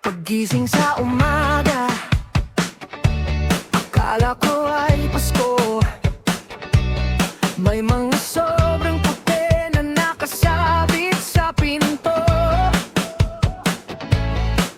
Paggising sa umaga, akala ko ay Pasko. May mga sobrang puti na nakasabit sa pinto.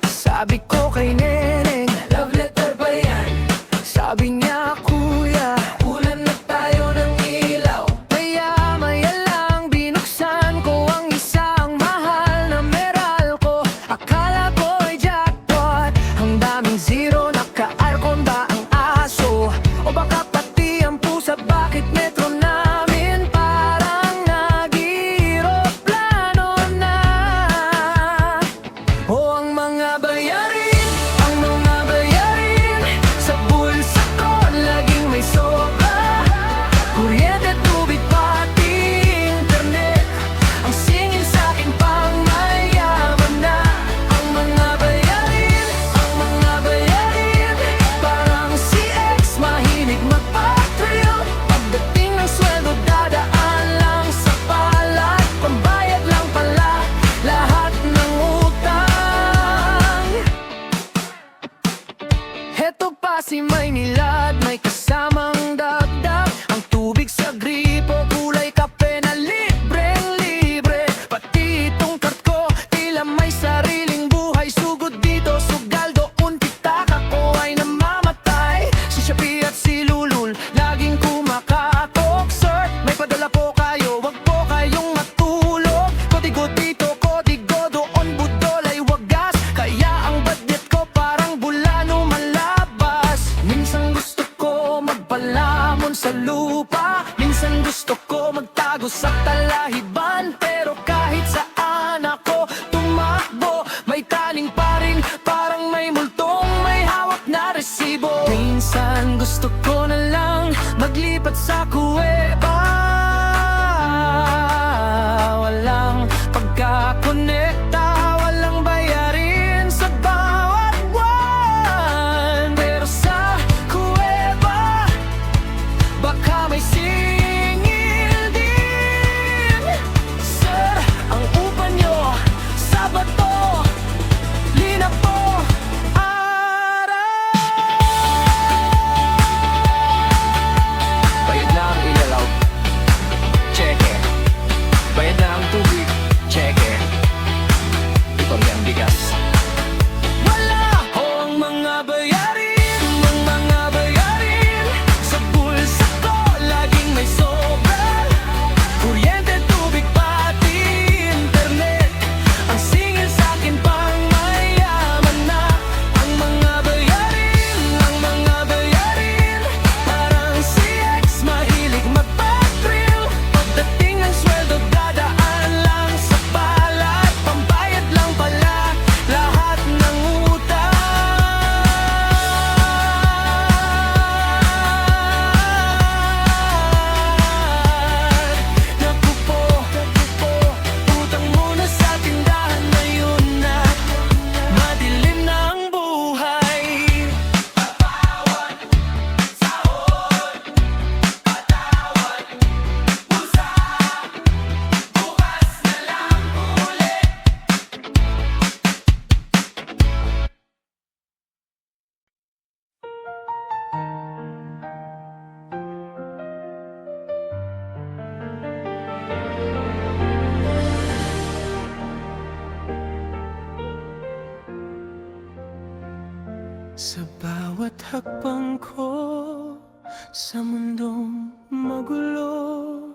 Sabi ko kay Neneng, love letter ba yan? Sabi niya, kuya, ulan na tayo ng ilaw. Maya-maya lang binuksan ko ang isang mahal na Meralco. Akala ko ay jackpot, ang daming zero. Naka-aircon ba ang aso? O baka pati ang pusa? Bakit metro namin parang nag-iiroplano na? O ang mga bayarin, sa bulsa ko laging may sobra. Kuryente, tubig, pati internet, ang singil sa'kin pang mayaman na. Ang mga bayarin, parang si ex mahilig magpa-thrill. Pagdating ng sweldo, dadaan lang sa palad. Pambayad lang pala lahat ng utang. Heto pa si Maynilad, may kasamang dagdag. Ang tubig sa gripo, kulay kape na libreng-libre. Pati itong cart ko, tila may sariling buhay. Sugod dito, sugal doon, pitak ako ay namamatay. Si Shopee at si Lulul, laging kumakatok. Sir, may padala po kayo, wag po kayong matulog. Kodigo dito, kodigo doon, budol ay wagas. Kaya ang budget ko parang bula lumalabas. Minsan gusto ko magpalamon sa lupa, minsan gusto ko magtago sa talahiban. Pero kahit saan ako tumakbo, may taling pa rin, parang may multong may hawak na resibo. Minsan gusto ko na lang maglipat sa kuweba. Walang pagkakonekta, walang bayarin sa bawat buwan. Pero sa kuweba, baka may singil din. Sir, ang upa nyo sa bato, linap po araw. Bayad na ang ilalaw, cheque. Bayad na ang tubig, cheque. Ito rin ang bigas. Wala ho ang mga bayarin, sa bulsa ko laging may sobra. Kuryente, tubig, pati internet, ang singil sa'kin pang mayaman na. Ang mga bayarin, parang si ex mahilig magpa-thrill. Pagdating ng sweldo, dadaan lang sa palad. Pambayad lang pala lahat ng utang. Naku po, utang muna sa tindahan na yun na. Madilim na ang buhay. Sa bawat hakbang ko sa mundong magulo,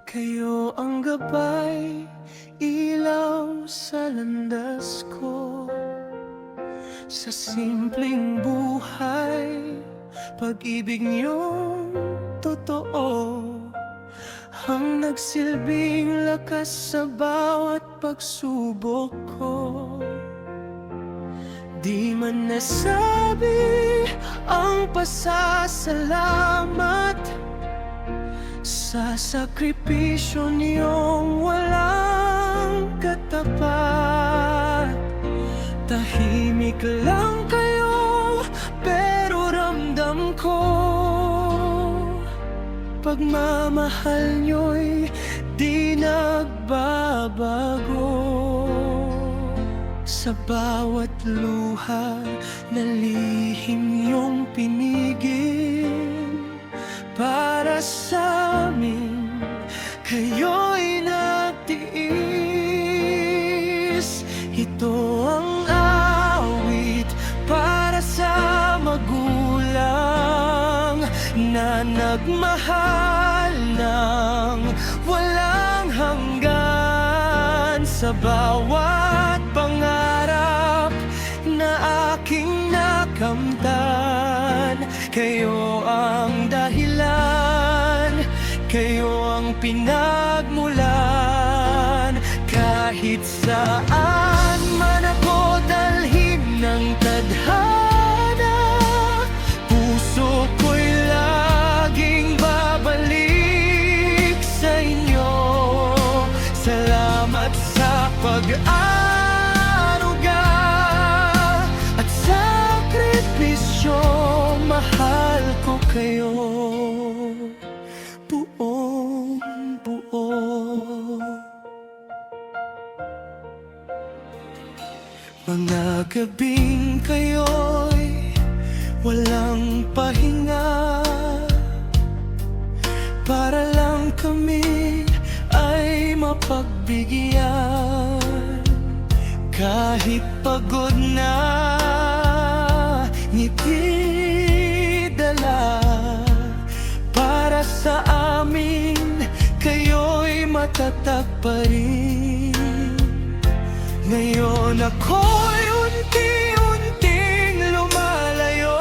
kayo ang gabay, ilaw sa landas ko. Sa simpleng buhay, pag-ibig niyong totoo, ang nagsilbing lakas sa bawat pagsubok ko. Di man nasabi ang pasasalamat sa sakripisyo niyong walang katapat. Tahimik lang kayo, pero ramdam ko pagmamahal niyo'y di nagbabago. Sa bawat luha na lihim iyong pinigil para sa amin, kayo'y nagtiis. Ito ang awit para sa magulang na nagmahal ng walang hanggan. Sa bawat pangarap na aking nakamtan, kayo ang dahilan, kayo ang pinagmulan. Kahit saan man ako dalhin ng tadhana, puso ko'y laging babalik sa inyo. Salamat sa pag-aruga at sakripisyo, mahal ko kayo buong buo. Mga gabing kayo'y walang pahinga, para lang kami ay mapagbigyan. Kahit pagod na, ngiti dala, para sa amin kayo'y matatag pa rin. Ngayon ako'y unti-unting lumalayo,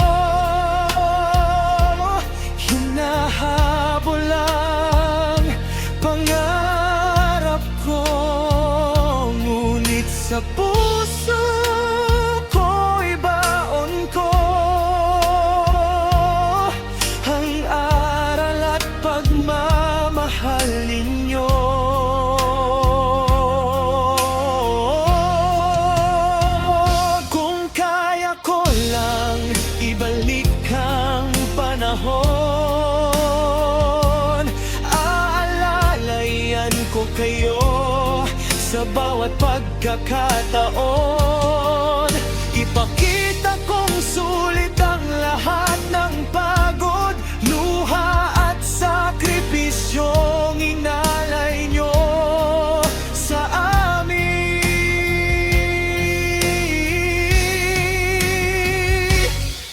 hinahabol ang pangarap ko, ngunit sa puso ko'y baon ko ang aral at pagmamahal ninyo. Ibalik ang panahon, aalalayan ko kayo sa bawat pagkakataon. Ipakita kong sulit ang lahat ng pagod, luha at sakripisyong inalay nyo sa amin.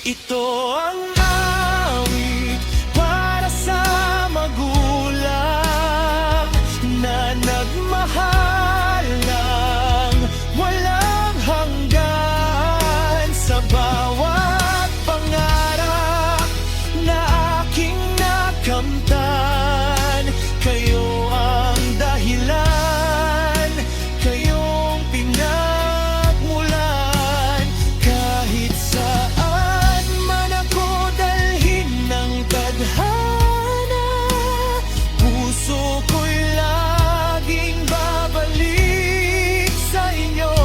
Ito ang awit para sa magulang na nagmahal ng walang hanggan. Sa bawat pangarap na aking nakamtan, kayo ang dahilan, kayong pinagmulan. Kahit saan man ako dalhin ng tadhana, puso ko'y laging babalik sa inyo.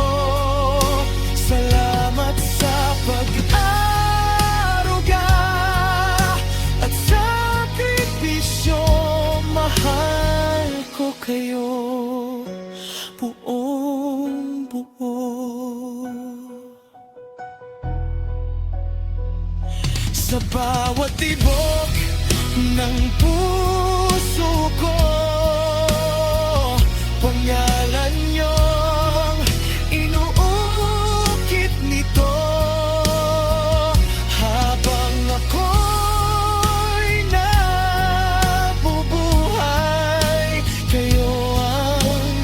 Salamat sa pag-aruga at sakripisyo, mahal ko kayo buong buo. Sa bawat tibok ng puso ko, pangalan niyong inuukit nito. Habang ako'y nabubuhay, kayo ang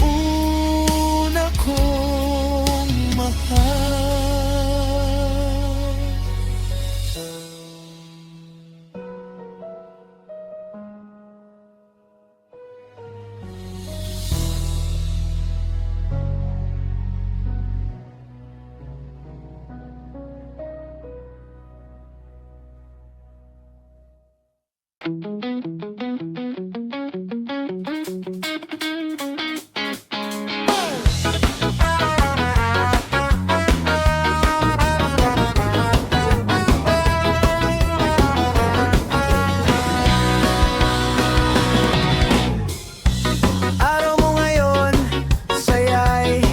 una kong mahal. Araw mo ngayon, saya'y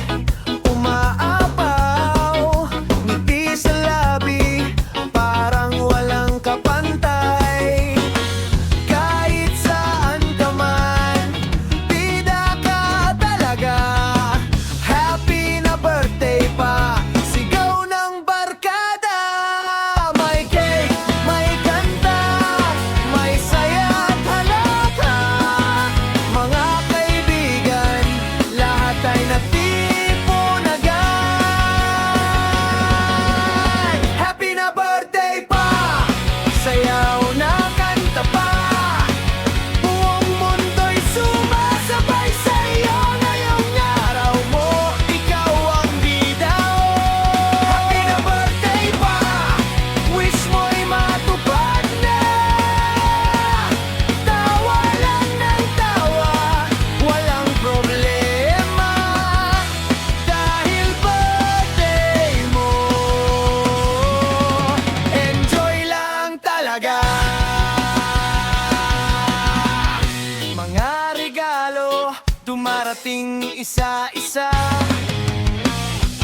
nating isa-isa.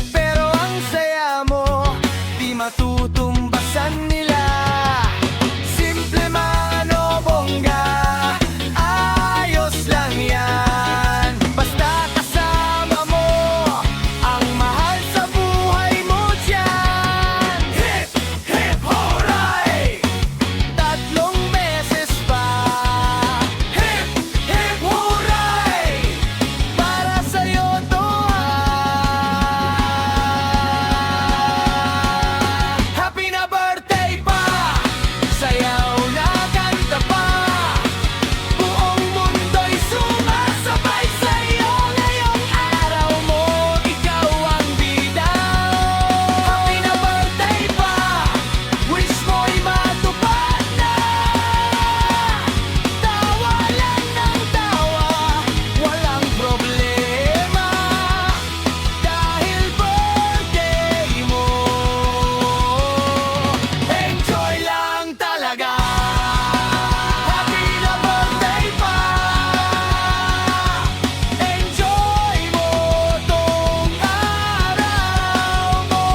Pero ang saya mo, di matutumbasan nila. Simple man o bongga, ayos lang yan. Basta kasama mo ang mahal sa buhay mo dyan. Hip, hip, hooray! Tatlong beses pa. Hip, hip, hooray! Para sa'yo to Happy na birthday pa! Sayaw na kanta pa! Buong mundo'y sumasabay sa'yo ngayong araw mo, ikaw ang bida. Happy na birthday pa! Wish mo'y matupad na! Tawa lang ng tawa, walang problema. Dahil birthday mo, enjoy lang talaga. Happy na birthday pa! Enjoy mo tong araw mo.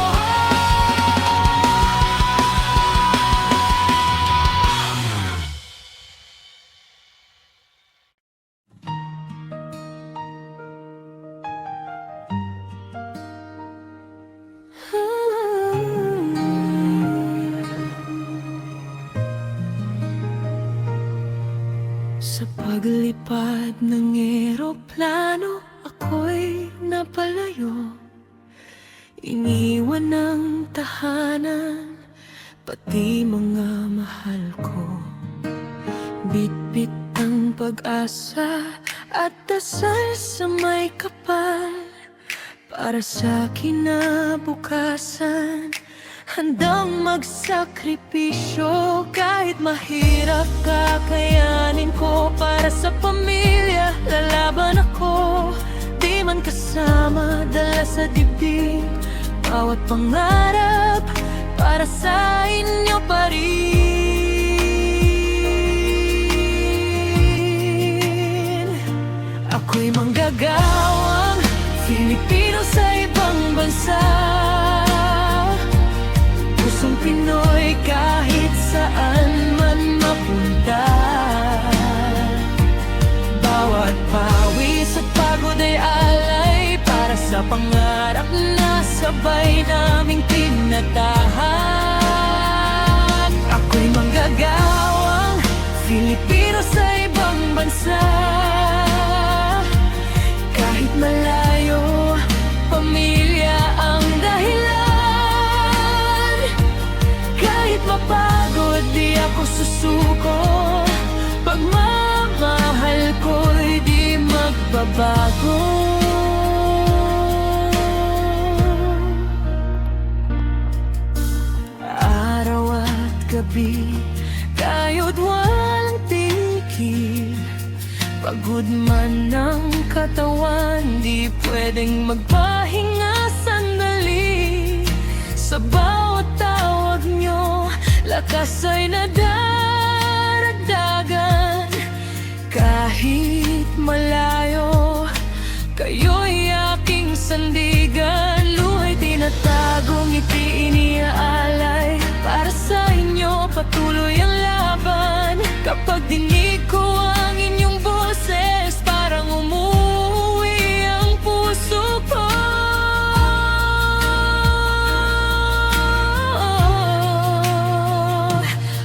Sa paglipad ng eroplano, ako'y napalayo. Iniwan ng tahanan, pati mga mahal ko. Bitbit ang pag-asa at dasal sa may kapal. Para sa kinabukasan, handang magsakripisyo. Kahit mahirap, kakayanin ko. Para sa pamilya, lalaban ako. Di man kasama, dala sa dibdib. Bawat pangarap, para sa inyo pa rin. Ako'y manggagawang Filipino sa ibang bansa. Pusong Pinoy kahit saan man mapunta. Bawat pawis at pagod ay alay para sa pangarap na sabay naming tinatahak. Ako'y manggagawang Filipino sa ibang bansa. Kahit malayo, pamilya ang dahilan. Kahit mapagod, di ako susuko. Pagmamahal ko'y di magbabago. Araw at gabi, kayo't walang tigil. Pagod man ng katawan, di pwedeng magpahinga sandali. Sa bawat tawag nyo, lakas ay nadaragdagan. Kahit malayo, kayo'y aking sandigan. Luha'y tinatago, ngiti iniaalay. Para sa inyo, patuloy ang laban. Kapag dinig ko ang inyong boses, parang umuwi ang puso ko.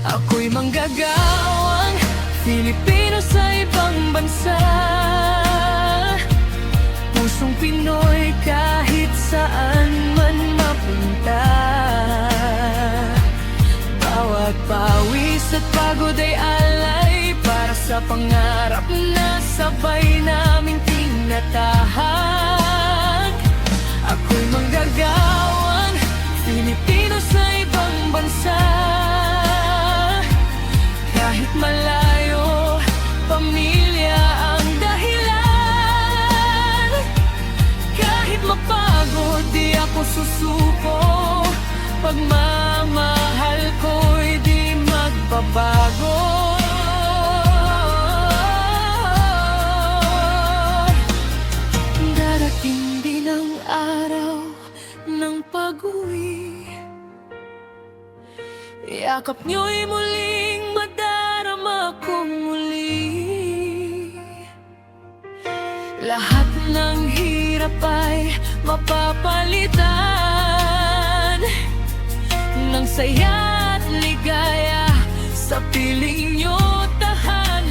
Ako'y manggagawang Filipino sa ibang bansa. Pusong Pinoy kahit saan man mapunta. Bawat pawis at pagod ay alay para sa pangarap na sabay naming tinatahak. Ako'y manggagawang Filipino sa ibang bansa. Kahit malayo, pamilya ang dahilan. Kahit mapagod, di ako susuko. Pagmamahal ko'y di magbabago. yakap nyo'y muling madarama kong muli. Lahat ng hirap ay mapapalitan ng saya at ligaya sa piling nyo tahanan.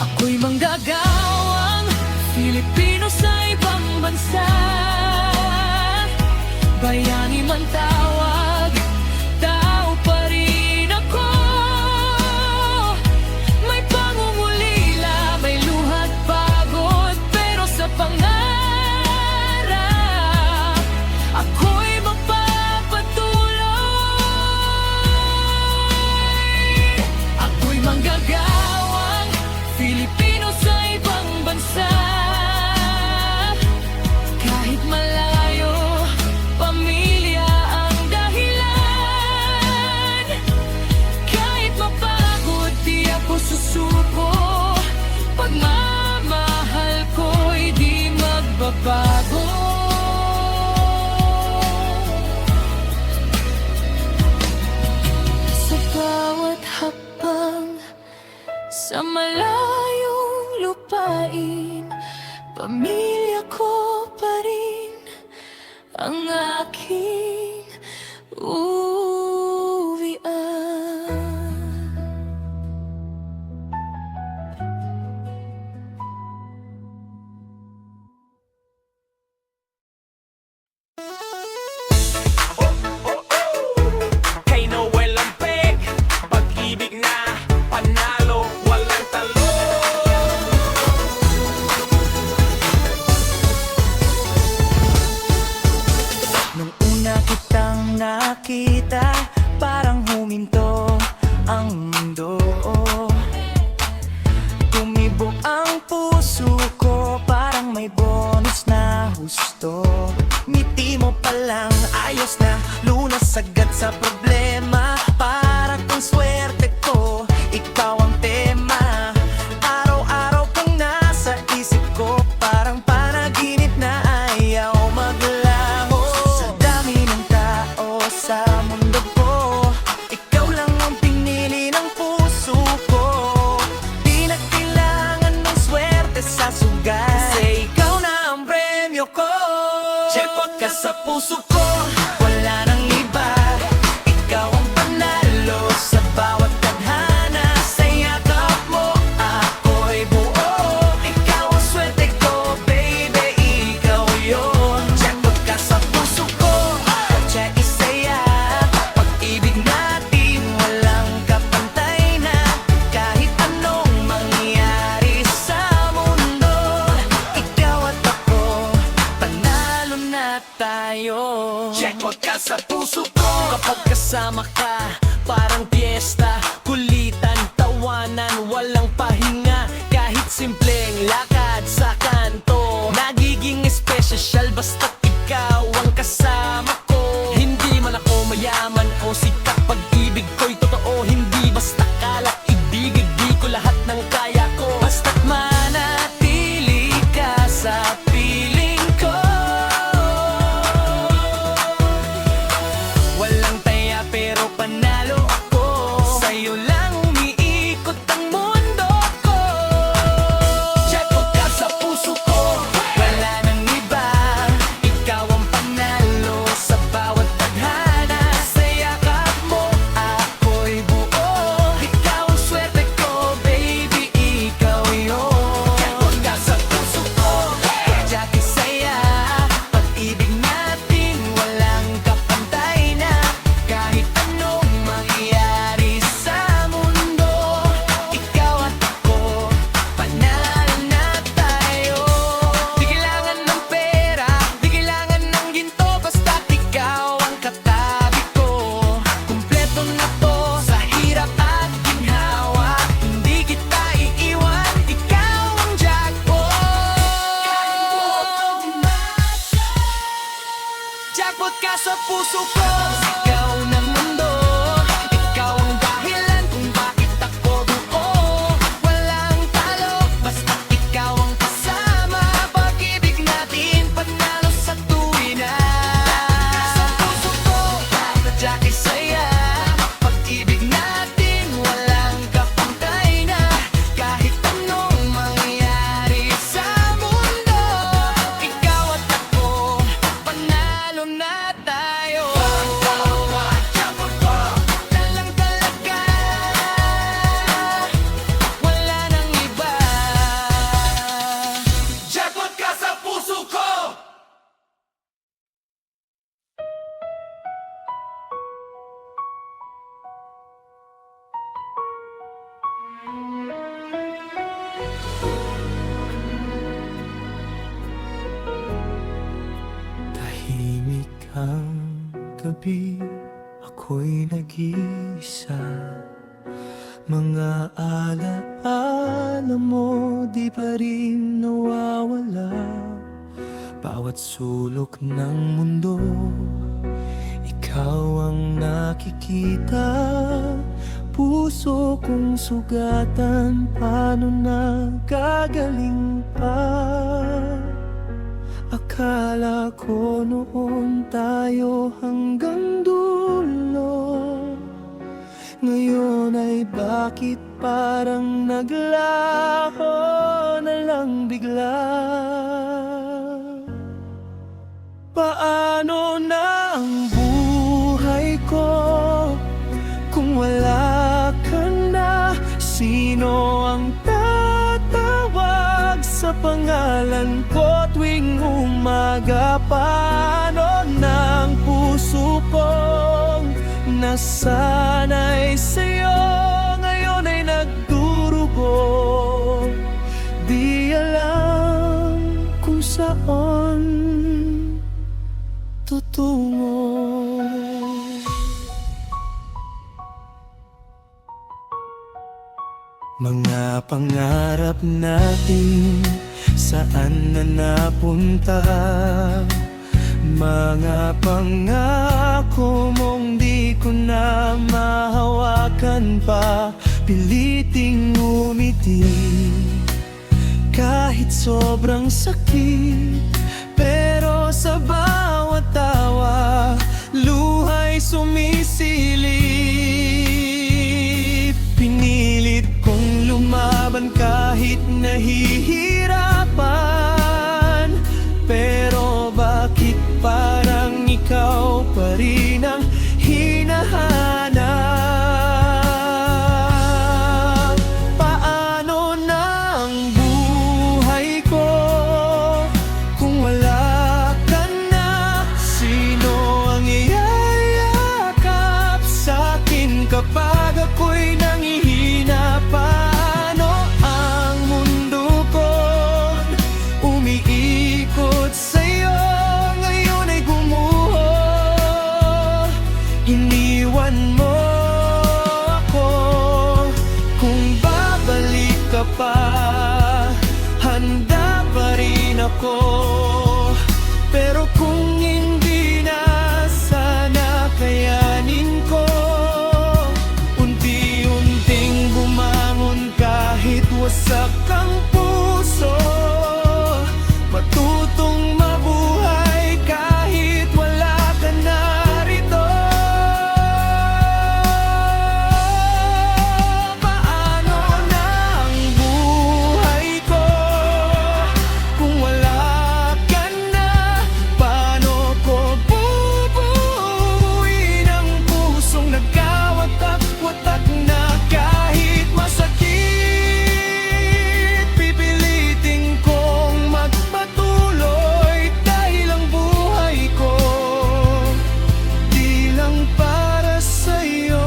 Ako'y manggagawang Pilipino sa ibang bansa, bayani man tawag, tao pa rin ako. May pangungulila, may luha't pagod, pero sa pangarap ako'y magpapatuloy. Ako'y manggagawang Pilipino sa ibang bansa, kahit malayo pamilya ang dahilan. Kahit mapagod, di ako susuko. Pagmamahal ko'y di magbabago. Sa bawat hakbang sa malayong lupain, pamilya ko pa rin ang aking uwian. Kay Noel Lampeg, pag-ibig na panalo, walang talo. Nung una kitang nakita, parang huminto ang mundo. Tumibok ang puso ko, parang may bonus na husto. Ngiti mo palang ayos na, lunas agad sa problema. Para kang swerte ko, ikaw ang tema. Araw-araw kang nasa isip ko, parang panaginip na ayaw maglaho. Sa dami ng tao sa mundo ko, ikaw lang ang pinili ng puso ko. Di na kailangan ng swerte sa sugal, kasi ikaw na ang premyo ko. Jackpot ka sa puso ko, wala nang iba. Ikaw ang panalo sa bawat tadhana. Sa yakap mo ako'y buo. Ikaw ang swerte ko, baby, ikaw yun. Jackpot ka sa puso ko, kaya isaya. Pag-ibig natin walang kapantay na. Kahit anong mangyari sa mundo, ikaw at ako, panalo na tayo. Jackpot ka sa puso ko. Kapag kasama ka, parang piyesta. Kulitan, tawanan, walang pahinga. Kahit simpleng lakad sa kanto, nagiging espesyal basta't ikaw ang kasama ko. Hindi man ako mayaman o sikat, pag-ibig ko'y totoo. Hindi basta kalat, ibigay di ko lahat ng kaya ko. Basta't manatili ka sa piling ko. Walang taya pero panalo ako. Sa'yo lang umiikot ang mundo ko. Jackpot ka sa puso ko, Wala nang iba, ikaw ang panalo sa bawat tadhana. Sa yakap mo ako'y buo. Ikaw ang swerte ko, baby, ikaw yun. jackpot ka sa puso ko. Kaya kisaya, pag-ibig natin walang kapantay na. Kahit anong mangyari sa mundo, ikaw at ako, panalo na tayo. Di kailangan ng pera, di kailangan ng ginto, basta't ikaw ang katabi ko. Kumpleto na to sa hirap at ginhawa. Hindi kita iiwan, ikaw ang jackpot. Jackpot ka sa puso ko, ikaw ng mundo. Ikaw ang dahilan kung bakit ako buo. Walang talo, basta ikaw ang kasama. Pag-ibig natin panalo sa tuwina. gabi ako'y nag-iisa. Mga alaala mo di pa rin nawawala. Bawat sulok ng mundo, ikaw ang nakikita. Puso kong sugatan, paano na gagaling pa? Akala ko noon tayo hanggang dulo. Ngayon ay bakit parang naglaho na lang bigla? Paano na ang buhay ko kung wala ka na? Sino ang tatawag sa pangalan ko tuwing umaga? Paano na ang puso kong nasanay sa'yo ngayon ay nagdurugo? Di alam kung saan tutungo. Mga pangarap natin, saan na napunta? Mga pangako mong di ko na mahawakan pa. Piliting umiti kahit sobrang sakit, pero sa bawat tawa, luha'y sumisilip. Pinilit kong lumaban kahit nahihirapan, pero bakit parang ikaw pa rin ang hinahanap? Paano na ang buhay ko kung wala ka na? Sino ang iyayakap sa'kin kapag ako'y nangihina? Paano ang mundo ko umiikot sa'yo? Ngayon ay gumuho, iniwan mo ako. Kung babalik ka pa, handa pa rin ako. Pero kung hindi na, sana kayanin ko. Unti-unting bumangon kahit wasak ang puso. Matutong mabuhay kahit wala ka narito. Paano na ang buhay ko kung wala ka na? Paano ko bubuuin ang pusong nagkawatak-watak na? Kahit masakit, pipilitin kong magpatuloy. Dahil ang buhay ko di lang para sa'yo.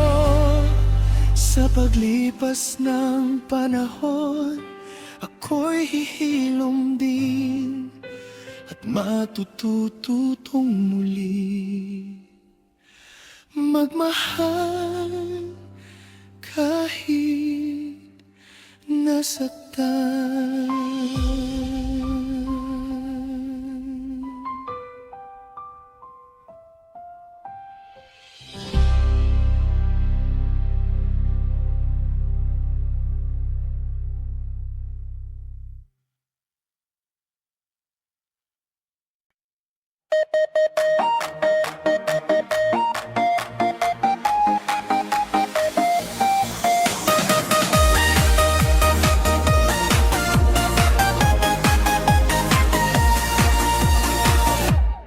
Sa paglipas ng panahon, ako'y hihilom din at matututong muli magmahal kahit nasaktan.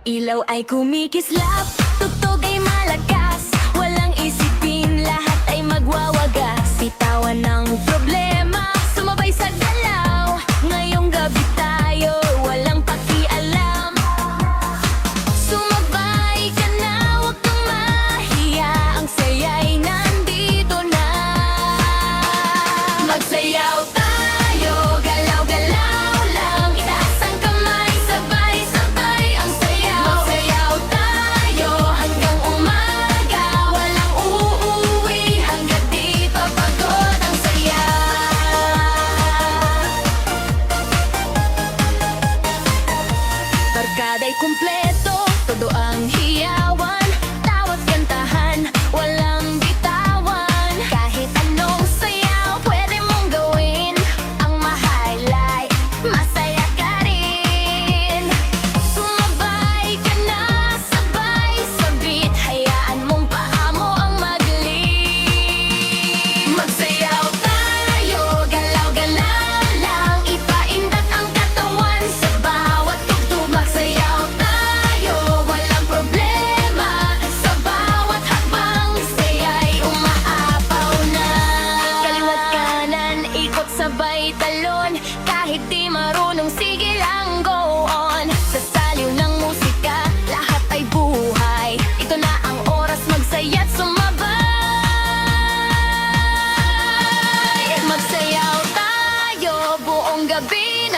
Ilaw ay kumikislap, tugtog ay malakas. Walang isipin, lahat ay magwawagas. Bitawan ng problema, sumabay sa galaw. Ngayong gabi tayo, walang pakialam. Sumabay ka na, huwag kang mahiya. Ang saya'y nandito na. Magsayaw tayo, galaw-galaw lang. Itaas ang kamay, sabay-sabay ang sayaw. Magsayaw tayo,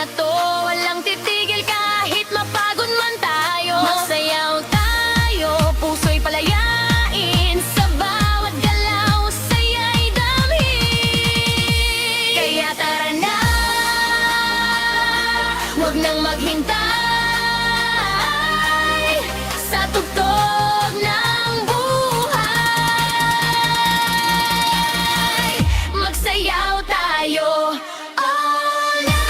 na to, walang titigil kahit mapagod man tayo. Magsayaw tayo, puso'y palayain, sa bawat galaw, saya'y damhin. Kaya tara na, huwag nang maghintay sa tugtog ng buhay. Magsayaw tayo all night.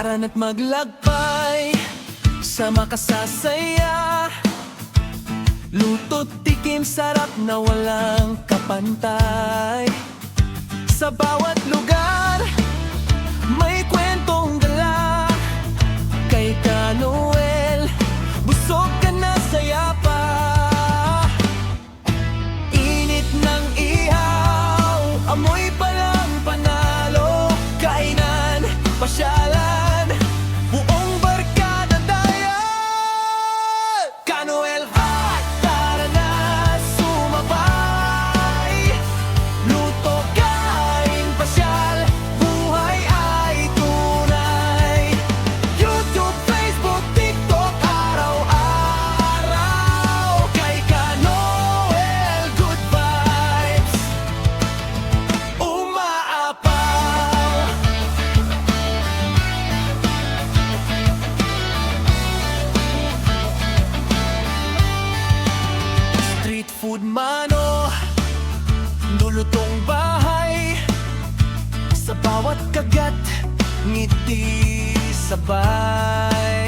Tara na't maglakbay sa makasasaya. Luto't tikim, sarap na walang kapantay. Sa bawat lugar, may kwentong dala. Kay Ka Noel, busog ka na saya pa. Init ng ihaw, amoy palang panalo. Kainan, pasyalan, buong barkada dayan. Ka Noel Hot, tara na sumabay. Luto, kain, pasyal, buhay ay tunay. YouTube, Facebook, TikTok, araw-araw. Kay Ka Noel, good vibes umaapaw. Street food mano, lulutong bahay. Sa bawat kagat, ngiti sabay.